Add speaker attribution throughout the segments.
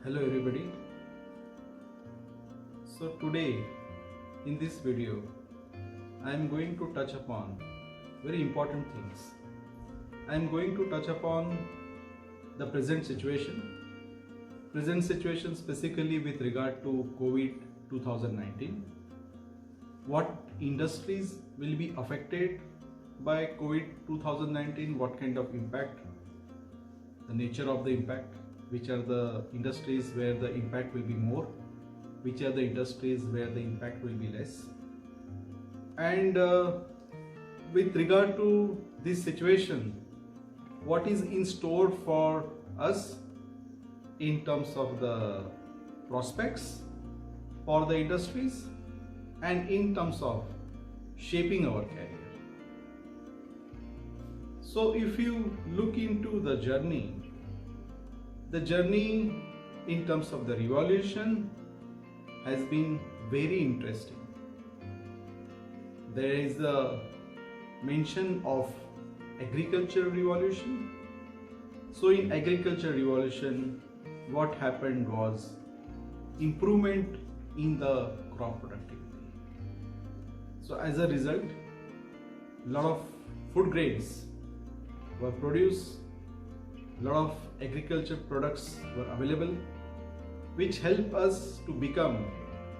Speaker 1: Hello everybody. So today in this video I am going to touch upon very important things. I am going to touch upon the present situation specifically with regard to COVID 2019. What industries will be affected by COVID 2019, what kind of impact, the nature of the impact, which are the industries where the impact will be more, which are the industries where the impact will be less. And with regard to this situation, what is in store for us in terms of the prospects for the industries and in terms of shaping our career. So if you look into the journey in terms of the revolution has been very interesting. There is a mention of agriculture revolution. So in agriculture revolution, what happened was improvement in the crop productivity. So as a result, a lot of food grains were produced, a lot of agriculture products were available, which help us to become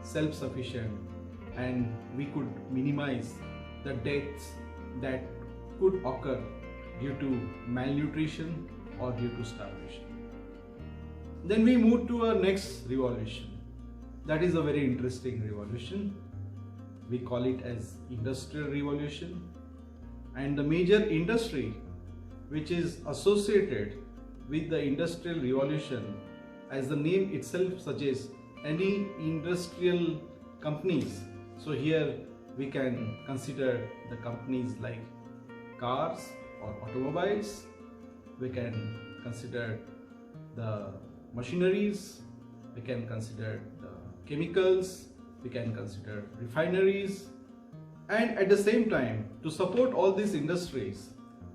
Speaker 1: self-sufficient, and we could minimize the deaths that could occur due to malnutrition or due to starvation. Then we move to our next revolution. That is a very interesting revolution. We call it as industrial revolution, and the major industry which is associated with the industrial revolution, as the name itself suggests, any industrial companies. So here we can consider the companies like cars or automobiles, we can consider the machineries, we can consider the chemicals, we can consider refineries, and at the same time, to support all these industries,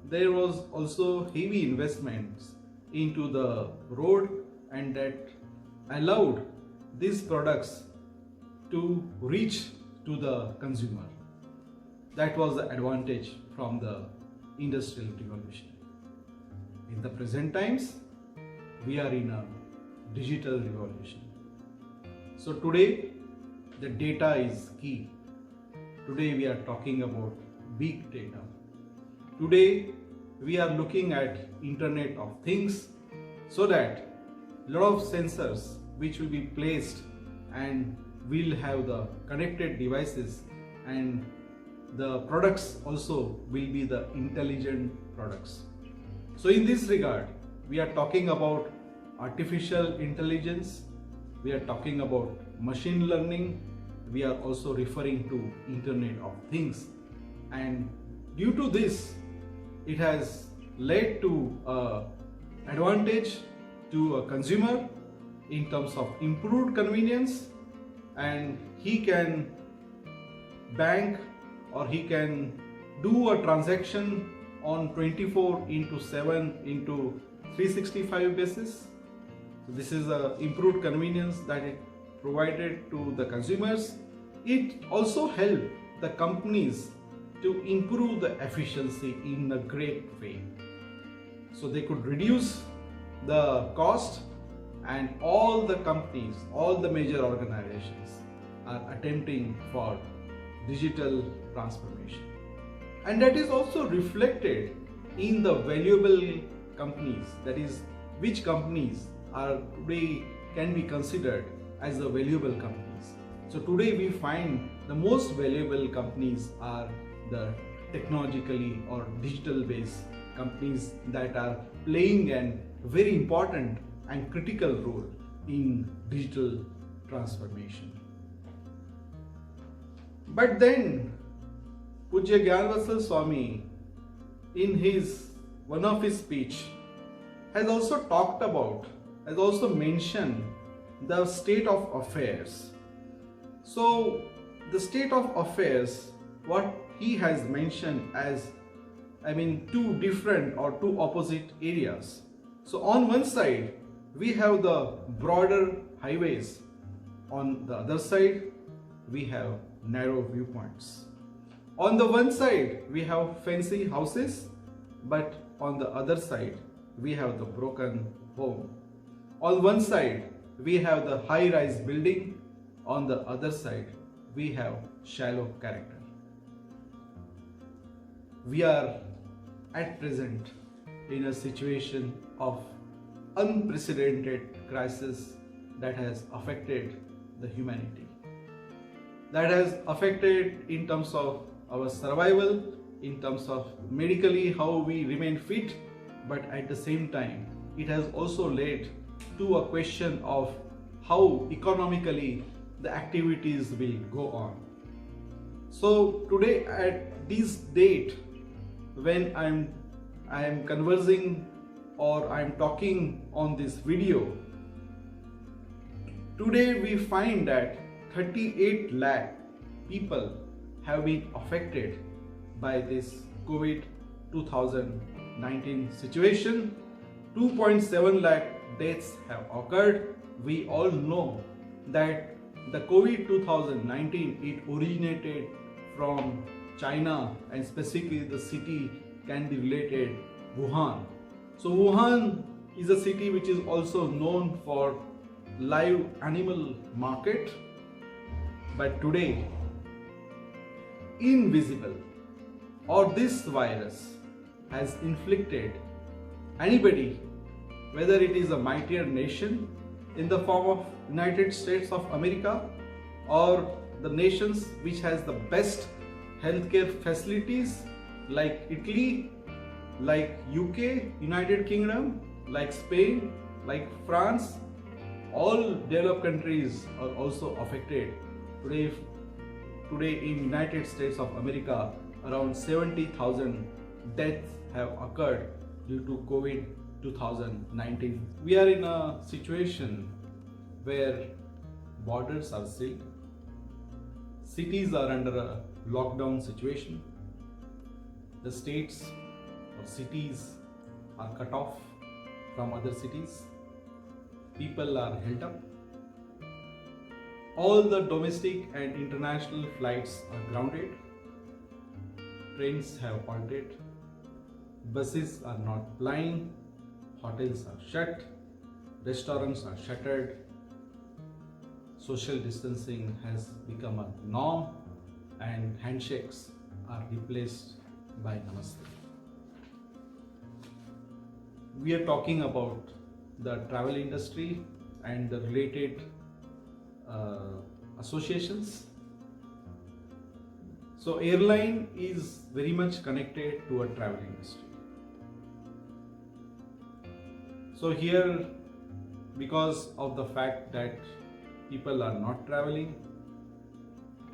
Speaker 1: there was also heavy investments into the road, and that allowed these products to reach to the consumer. That was the advantage from the industrial revolution. In the present times, we are in a digital revolution. So today, the data is key. Today we are talking about big data. Today we are looking at Internet of Things, so that a lot of sensors which will be placed and will have the connected devices, and the products also will be the intelligent products. So in this regard, we are talking about artificial intelligence, we are talking about machine learning, we are also referring to Internet of Things, and due to this, it has led to advantage to a consumer in terms of improved convenience, and he can bank or he can do a transaction on 24/7 into 365 basis. So this is a improved convenience that it provided to the consumers. It also helped the companies to improve the efficiency in a great way. So they could reduce the cost, and all the companies, all the major organizations are attempting for digital transformation. And that is also reflected in the valuable companies, that is, which companies are today can be considered as the valuable companies. So today we find the most valuable companies are the technologically or digital based companies that are playing a very important and critical role in digital transformation. But then Pujya Gyanvatsal Swami, in one of his speech, has also mentioned the state of affairs. So the state of affairs, what he has mentioned as, two different or two opposite areas. So on one side, we have the broader highways. On the other side, we have narrow viewpoints. On the one side, we have fancy houses, but on the other side, we have the broken home. On one side, we have the high-rise building. On the other side, we have shallow character. We are at present in a situation of unprecedented crisis that has affected the humanity. That has affected in terms of our survival, in terms of medically how we remain fit, but at the same time, it has also led to a question of how economically the activities will go on. So today at this date, when I am conversing or I am talking on this video, today we find that 38 lakh people have been affected by this COVID 2019 situation. 2.7 lakh deaths have occurred. We all know that the COVID 2019, it originated from China, and specifically the city can be related Wuhan. So Wuhan is a city which is also known for live animal market, but today invisible or this virus has inflicted anybody, whether it is a mightier nation in the form of United States of America or the nations which has the best healthcare facilities like Italy, like UK, United Kingdom, like Spain, like France. All developed countries are also affected. Today in United States of America, around 70,000 deaths have occurred due to COVID 2019. We are in a situation where borders are sealed, cities are under a lockdown situation, the states or cities are cut off from other cities, people are held up, all the domestic and international flights are grounded, trains have halted, buses are not plying, hotels are shut, restaurants are shuttered, social distancing has become a norm, and handshakes are replaced by namaste. We are talking about the travel industry and the related associations. So airline is very much connected to a travel industry. So here, because of the fact that people are not traveling,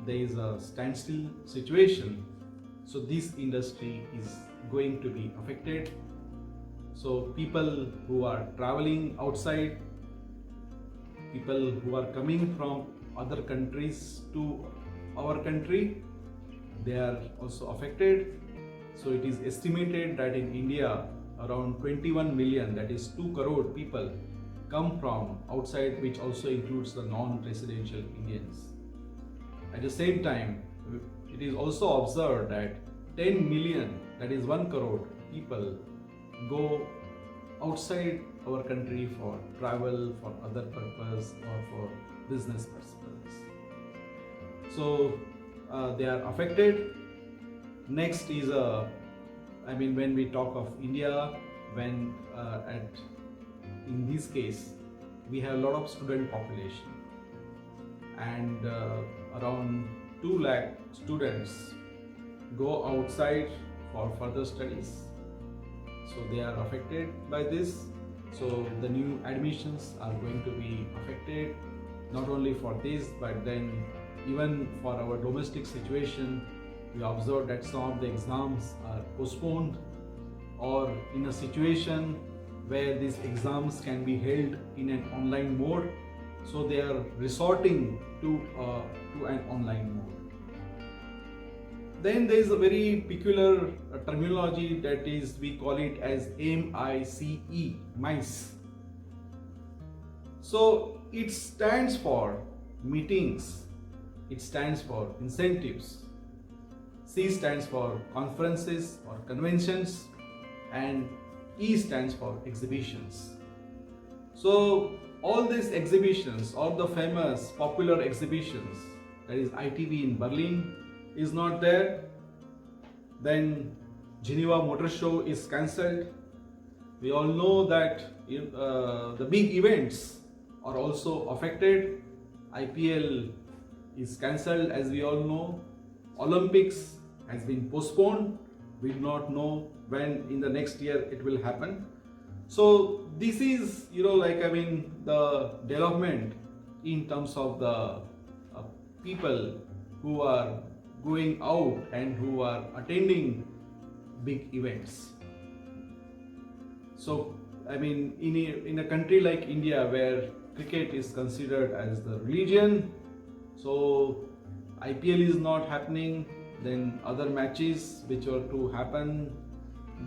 Speaker 1: there is a standstill situation. So this industry is going to be affected. So people who are traveling outside, people who are coming from other countries to our country, they are also affected. So it is estimated that in India, around 21 million, that is 2 crore people, come from outside, which also includes the non-residential Indians. At the same time, it is also observed that 10 million, that is 1 crore people, go outside our country for travel, for other purpose, or for business purposes. So they are affected. Next is when we talk of India, in this case, we have a lot of student population, and around 2 lakh students go outside for further studies. So they are affected by this. So the new admissions are going to be affected, not only for this, but then even for our domestic situation. We observe that some of the exams are postponed, or in a situation where these exams can be held in an online mode, so they are resorting to an online mode. Then there is a very peculiar terminology, that is, we call it as MICE, MICE. So it stands for meetings, it stands for incentives. C stands for conferences or conventions, and E stands for exhibitions. So all these exhibitions, all the famous popular exhibitions, that is ITV in Berlin is not there, then Geneva Motor Show is cancelled. We all know that the big events are also affected. IPL is cancelled, as we all know. Olympics has been postponed. We do not know when in the next year it will happen. So this is, the development in terms of the people who are going out and who are attending big events. So, in a country like India where cricket is considered as the religion, so IPL is not happening, then other matches which were to happen,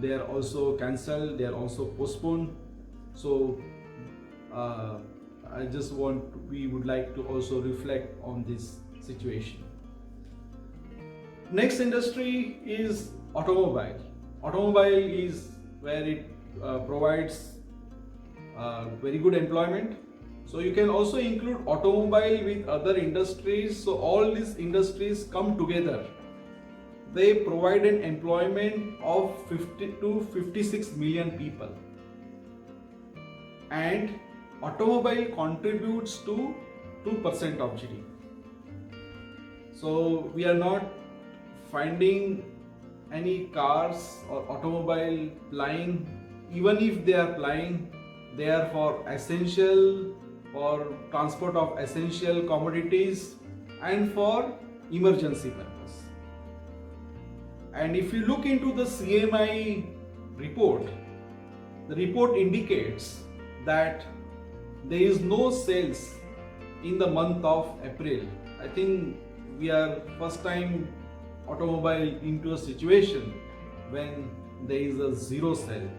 Speaker 1: they are also cancelled, they are also postponed. So we would like to also reflect on this situation. Next industry is automobile. Automobile is where it provides very good employment. So you can also include automobile with other industries. So all these industries come together. They provide an employment of 50 to 56 million people. And automobile contributes to 2% of GDP. So we are not finding any cars or automobile plying. Even if they are plying, they are for transport of essential commodities and for emergency purpose. And if you look into the CMI report, the report indicates that there is no sales in the month of April. I think we are first time automobile into a situation when there is a zero sale.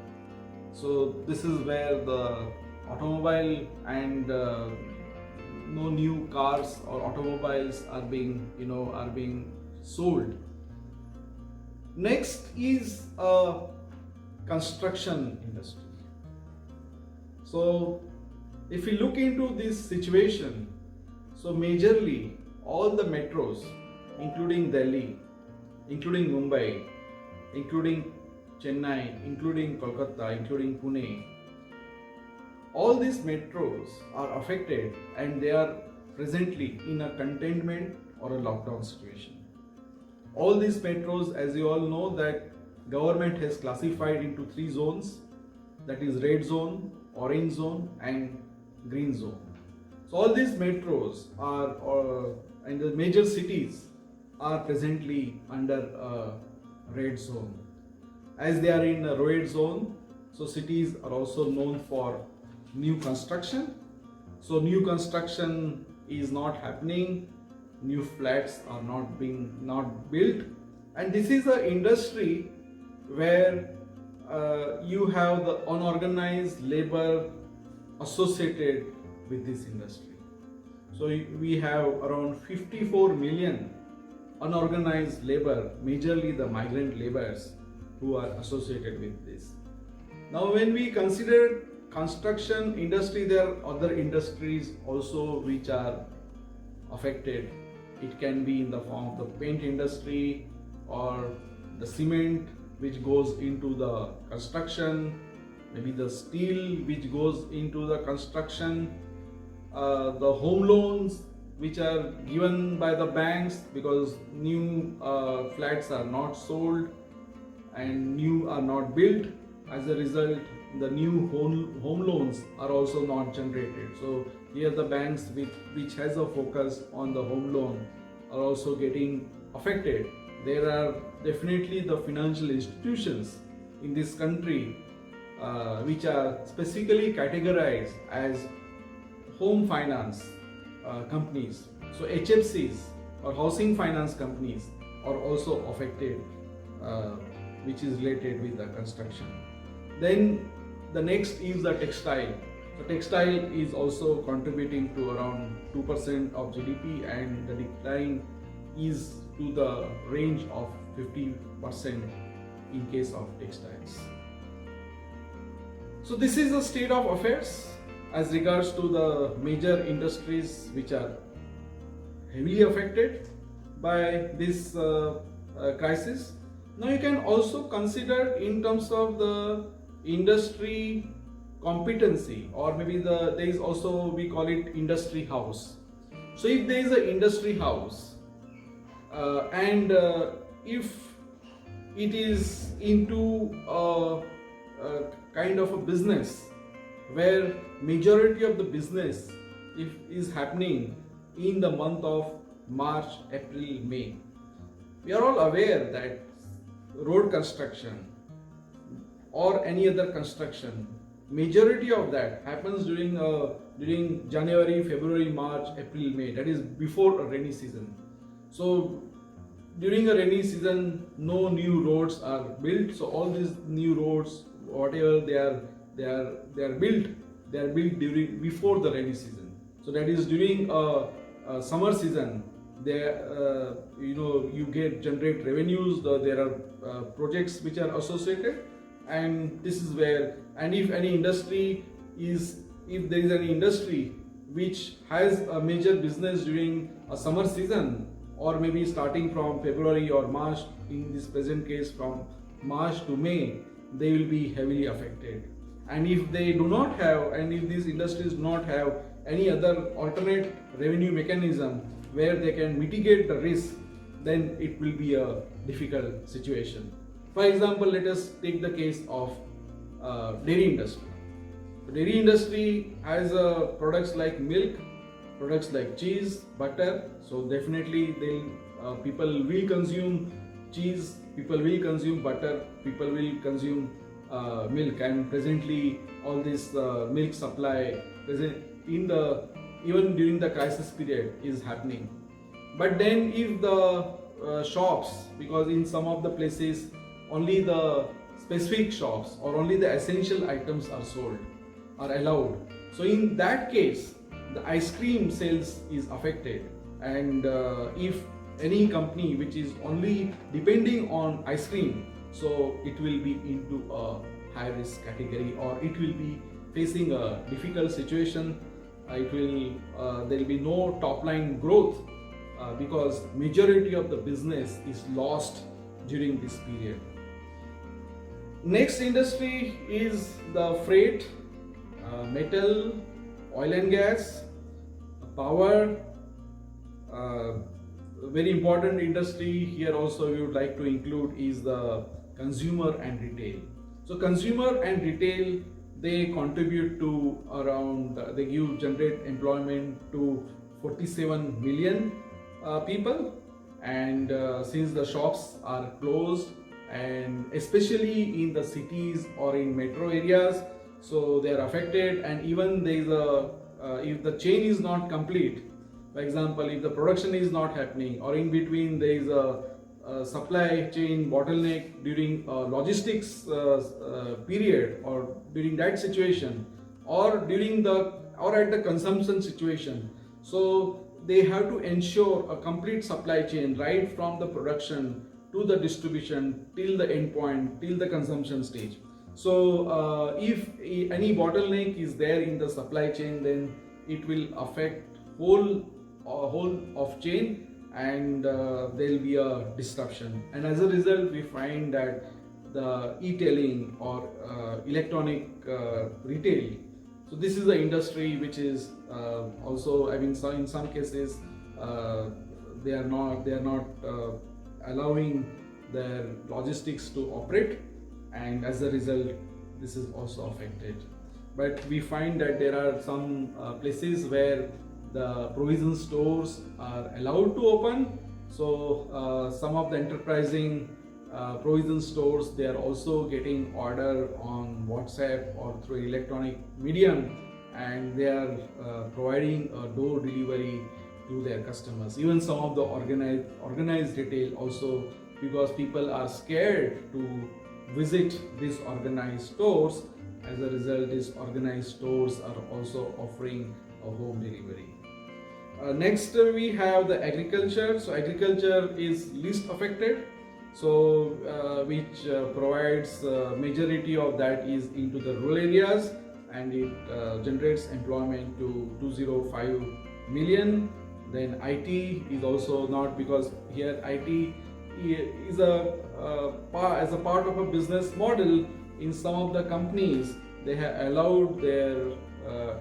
Speaker 1: So this is where the automobile and no new cars or automobiles are being sold. Next is construction industry. So if you look into this situation, so majorly all the metros, including Delhi, including Mumbai, including Chennai, including Kolkata, including Pune, all these metros are affected and they are presently in a containment or a lockdown situation. All these metros, as you all know, that government has classified into 3 zones, that is red zone, orange zone and green zone. So all these metros and the major cities are presently under a red zone. As they are in a red zone, so cities are also known for new construction. So new construction is not happening, new flats are not built, and this is an industry where you have the unorganized labor associated with this industry. So we have around 54 million unorganized labor, majorly the migrant laborers who are associated with this. Now when we consider construction industry, there are other industries also which are affected. It can be in the form of the paint industry or the cement which goes into the construction, maybe the steel which goes into the construction, the home loans which are given by the banks because new flats are not sold and new are not built. As a result, the new home loans are also not generated. So here the banks which has a focus on the home loan are also getting affected. There are definitely the financial institutions in this country which are specifically categorized as home finance companies. So HFCs or housing finance companies are also affected, which is related with the construction. Then the next is the textile. So textile is also contributing to around 2% of GDP, and the decline is to the range of 50% in case of textiles. So this is the state of affairs as regards to the major industries which are heavily affected by this crisis. Now you can also consider in terms of the industry competency, or maybe there is also, we call it industry house. So if there is an industry house and if it is into a kind of a business where majority of the business is happening in the month of March, April, May. We are all aware that road construction or any other construction, majority of that happens during January, February, March, April, May. That is before a rainy season. So during a rainy season, no new roads are built. So all these new roads, whatever they are built during before the rainy season. So that is during summer season. There you generate revenues. There are projects which are associated, and this is where, and if there is any industry which has a major business during a summer season, or maybe starting from February or March, in this present case from March to May, they will be heavily affected. And if they do not have, and if these industries do not have any other alternate revenue mechanism where they can mitigate the risk, then it will be a difficult situation. For example, let us take the case of dairy industry. The dairy industry has products like milk, products like cheese, butter. So definitely people will consume cheese, people will consume butter, people will consume milk, and presently all this milk supply even during the crisis period is happening. But then if the shops, because in some of the places only the specific shops or only the essential items are allowed, so in that case the ice cream sales is affected. And if any company which is only depending on ice cream, so it will be into a high risk category, or it will be facing a difficult situation. There will be no top line growth because majority of the business is lost during this period. Next industry is the freight, metal, oil and gas, power. Very important industry here also we would like to include is the consumer and retail. So consumer and retail, they contribute to generate employment to 47 million people. And since the shops are closed, and especially in the cities or in metro areas, so they are affected. And even there is if the chain is not complete, for example, if the production is not happening, or in between there is a supply chain bottleneck during logistics period, or during that situation, or at the consumption situation, so they have to ensure a complete supply chain right from the production to the distribution till the end point, till the consumption stage. So if any bottleneck is there in the supply chain, then it will affect whole of chain, and there will be a disruption. And as a result, we find that the e-tailing or electronic retail, so this is the industry which is also, I mean, so in some cases they are not allowing their logistics to operate, and as a result this is also affected. But we find that there are some places where the provision stores are allowed to open. So some of the enterprising provision stores, they are also getting order on WhatsApp or through electronic medium, and they are providing a door delivery to their customers. Even some of the organized retail also, because people are scared to visit these organized stores, As a result, these organized stores are also offering a home delivery. Next, we have the agriculture. So agriculture is least affected. So which provides majority of that is into the rural areas, and it generates employment to 205 million. Then IT is also not, because here IT is as a part of a business model. In some of the companies, they have allowed their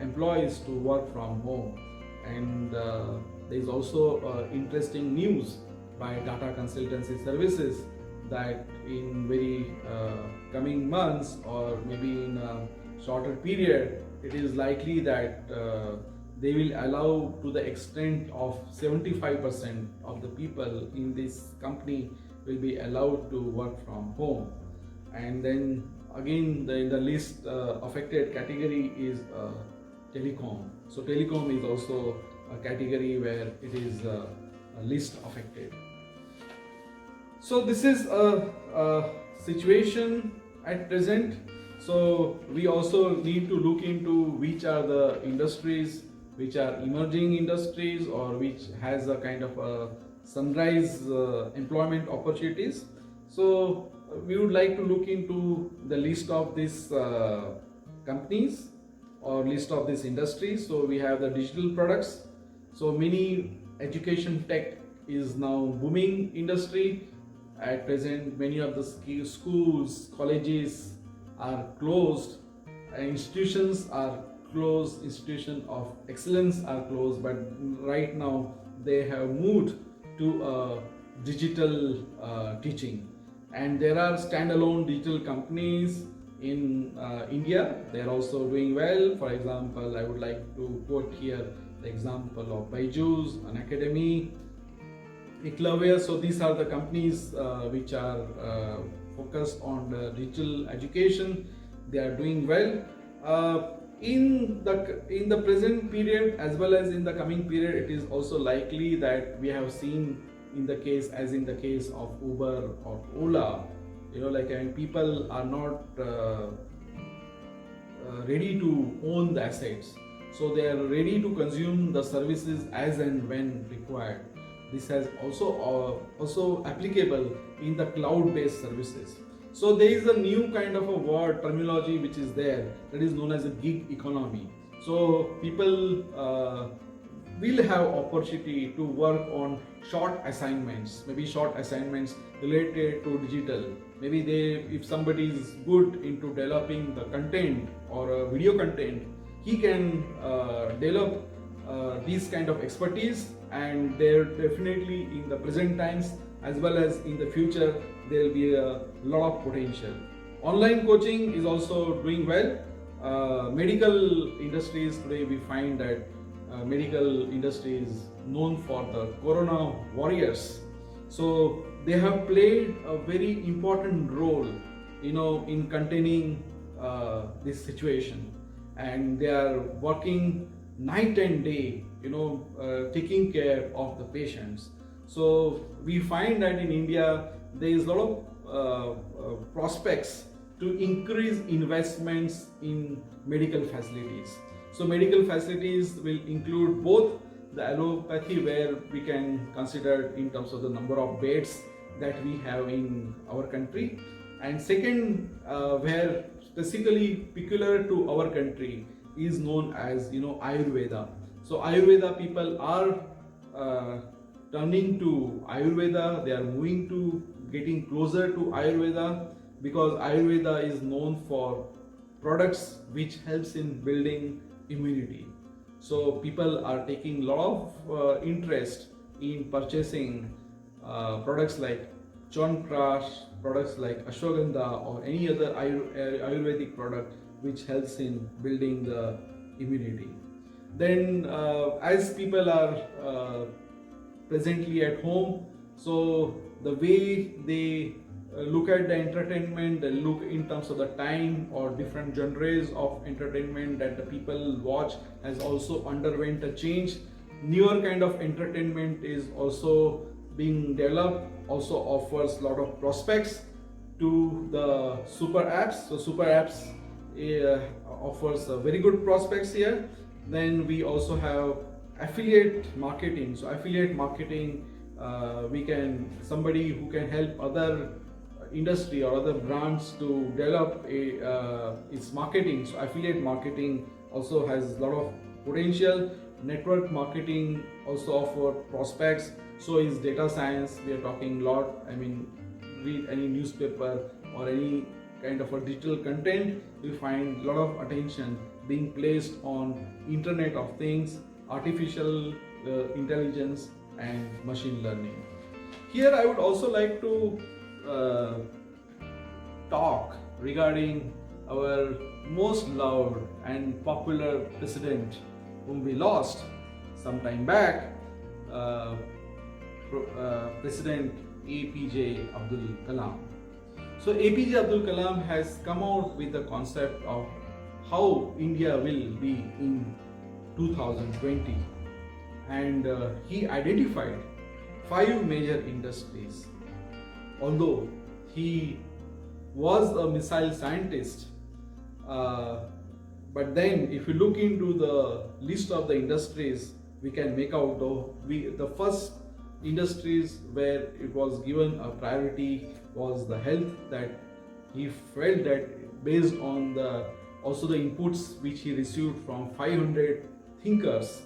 Speaker 1: employees to work from home. And there is also interesting news by Tata Consultancy Services that in very coming months, or maybe in a shorter period, it is likely that they will allow, to the extent of 75% of the people in this company will be allowed to work from home. And then again, the least affected category is telecom. So telecom is also a category where it is least affected. So this is a situation at present. So we also need to look into which are the industries which are emerging industries, or which has a kind of a sunrise employment opportunities. So we would like to look into the list of these companies or list of these industries. So we have the digital products. So many education tech is now booming industry. At present, many of the schools, colleges are closed, institutions are closed, institutions of excellence are closed, but right now they have moved to digital teaching. And there are standalone digital companies in India. They are also doing well. For example, I would like to quote here the example of Byju's, Unacademy, Eklavya. So these are the companies which are focused on the digital education. They are doing well. In the present period as well as in the coming period, it is also likely that we have seen in the case of Uber or Ola, people are not ready to own the assets, so they are ready to consume the services as and when required. This has also applicable in the cloud-based services. So there is a new kind of a word terminology which is there, that is known as a gig economy. So people will have opportunity to work on short assignments, maybe short assignments related to digital. Maybe if somebody is good into developing the content or video content, he can develop these kind of expertise, and there definitely in the present times as well as in the future there will be a lot of potential. Online coaching is also doing well. Medical industries today, we find that medical industry is known for the corona warriors. So they have played a very important role, in containing this situation, and they are working night and day, taking care of the patients. So we find that in India there is a lot of prospects to increase investments in medical facilities. So medical facilities will include both the allopathy, where we can consider in terms of the number of beds that we have in our country, and second, where specifically peculiar to our country is known as Ayurveda. So Ayurveda, people are turning to Ayurveda. They are moving to getting closer to Ayurveda, because Ayurveda is known for products which helps in building immunity. So people are taking a lot of interest in purchasing products like Chyawanprash, products like Ashwagandha, or any other Ayurvedic product which helps in building the immunity. Then as people are presently at home, so the way they look at the entertainment, they look in terms of the time or different genres of entertainment that the people watch has also underwent a change. Newer kind of entertainment is also being developed, also offers a lot of prospects to the super apps. So super apps offers very good prospects here. Then we also have affiliate marketing. So affiliate marketing, we can, somebody who can help other industry or other brands to develop its marketing. So affiliate marketing also has a lot of potential. Network marketing also offer prospects. So is data science. We are talking a lot. I mean, read any newspaper or any kind of a digital content, you find a lot of attention being placed on Internet of Things, artificial intelligence and machine learning. Here I would also like to talk regarding our most loved and popular president whom we lost some time back, President APJ Abdul Kalam. So APJ Abdul Kalam has come out with the concept of how India will be in 2020, and he identified 5 major industries. Although he was a missile scientist, but then if you look into the list of the industries, we can make out the first industries where it was given a priority was the health, that he felt that based on the also the inputs which he received from 500 thinkers,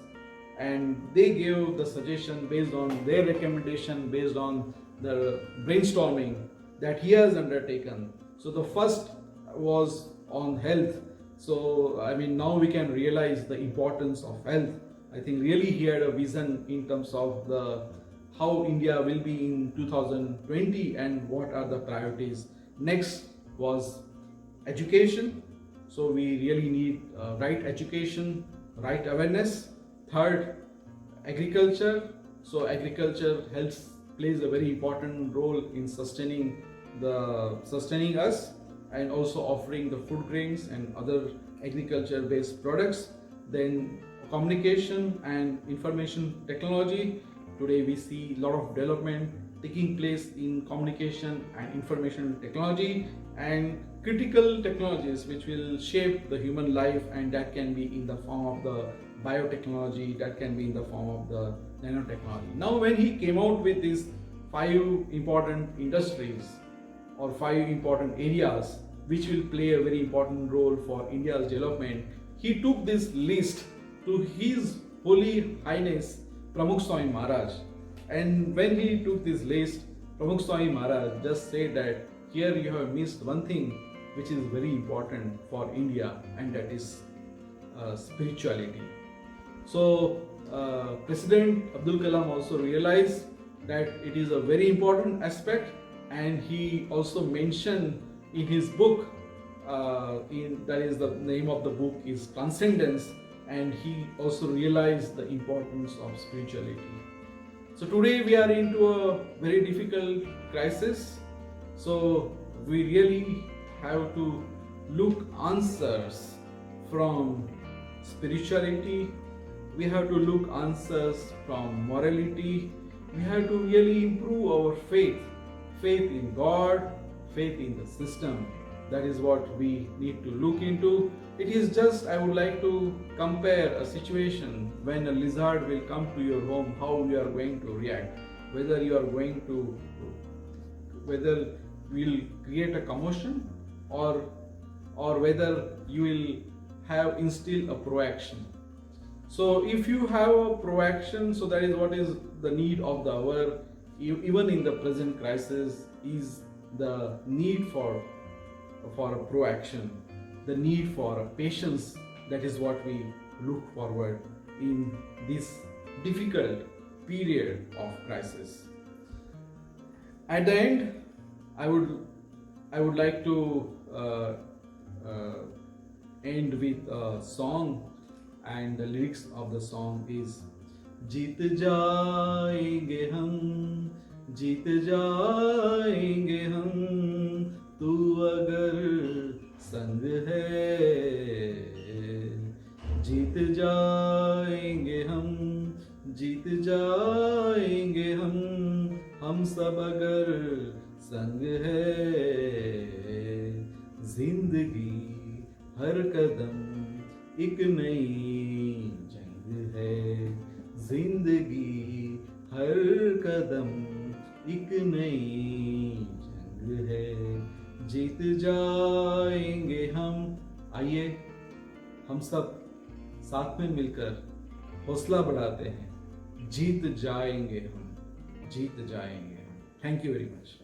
Speaker 1: and they gave the suggestion based on their recommendation, based on the brainstorming that he has undertaken. So the first was on health. So I mean, now we can realize the importance of health. I think really he had a vision in terms of the how India will be in 2020 and what are the priorities. Next was education. So we really need right education, right awareness. Third, agriculture. So agriculture plays a very important role in sustaining us, and also offering the food grains and other agriculture based products. Then communication and information technology. Today we see a lot of development taking place in communication and information technology, and critical technologies which will shape the human life, and that can be in the form of the biotechnology, that can be in the form of the nanotechnology. Now when he came out with these 5 important industries or 5 important areas which will play a very important role for India's development, he took this list to His Holy Highness Pramukh Swami Maharaj. And when he took this list, Pramukh Swami Maharaj just said that here you have missed one thing which is very important for India, and that is spirituality. So President Abdul Kalam also realized that it is a very important aspect, and he also mentioned in his book, that is the name of the book is Transcendence, and he also realized the importance of spirituality. So today we are into a very difficult crisis. So we really have to look answers from spirituality. We have to look answers from morality. We have to really improve our faith in God, faith in the system. That is what we need to look into. It is just, I would like to compare a situation when a lizard will come to your home, how you are going to react. Whether you will create a commotion, or whether you will have instill a proaction. So if you have a proaction, so that is what is the need of the hour, even in the present crisis, is the need for a proaction, the need for a patience. That is what we look forward in this difficult period of crisis. At the end, I would like to end with a song, and the lyrics of the song is जीत जाएंगे हम, जीत जाएंगे हम, तू अगर संग है, जीत जाएंगे हम, जीत जाएंगे हम सब अगर संग है, जिंदगी हर कदम एक नई जंग है, जिंदगी हर कदम एक नई जंग है, जीत जाएंगे हम। आइए हम सब साथ में मिलकर हौसला बढ़ाते हैं, जीत जाएंगे हम, जीत जाएंगे हम। Thank you very much.